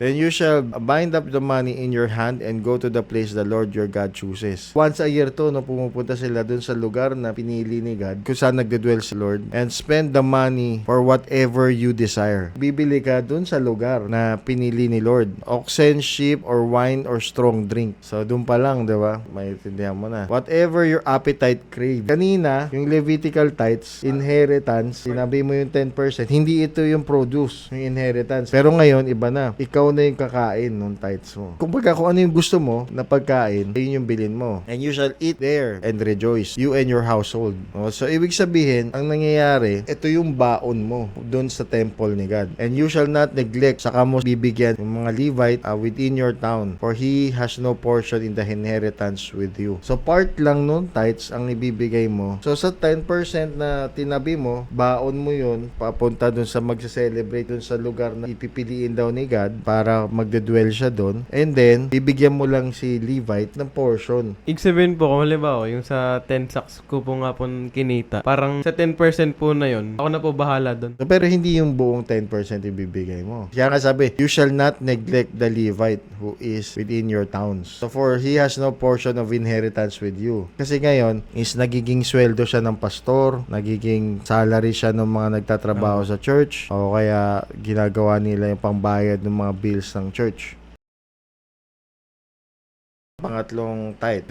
Then you shall bind up the money in your hand and go to the place the Lord your God chooses. Once a year to, no, pumupunta sila dun sa lugar na pinili ni God kung saan nagdedwell si Lord, and spend the money for whatever you desire. Bibili ka dun sa lugar na pinili ni Lord. Oxen, sheep, or wine, or strong drink. So dun pa lang, di ba? May tindihan mo na. Whatever your appetite crave. Kanina, yung Levitical tithes, inheritance, sinabi mo yung 10%, hindi ito yung produce, yung inheritance. Pero ngayon, iba na. Ikaw na yung kakain ng tithes mo. Kung ano yung gusto mo na pagkain, yun yung bilin mo. And you shall eat there and rejoice, you and your household. So, ibig sabihin, ang nangyayari, ito yung baon mo doon sa temple ni God. And you shall not neglect, saka mo bibigyan yung mga Levite within your town, for he has no portion in the inheritance with you. So, part lang nun tithes ang ibibigay mo. So, sa 10% na tinabi mo, baon mo yun, papunta dun sa magse-celebrate dun sa lugar na ipipiliin daw ni God para magdedwell siya doon. And then, bibigyan mo lang si Levite ng portion. Ibig sabihin po, kung halimbawa, yung sa 10 sacks ko po nga po kinita, parang sa 10% po na yun, ako na po bahala doon. So, pero hindi yung buong 10% ibibigay mo. Kaya nga sabi, you shall not neglect the Levite who is within your towns. So, for he has no portion of inheritance with you. Kasi ngayon, is nagiging sweldo siya ng pastor, nagiging salary siya ng mga nagtatrabaho sa church, o kaya ginagawa nila yung pangbayad ng mga bills ng church. Pangatlong tithe.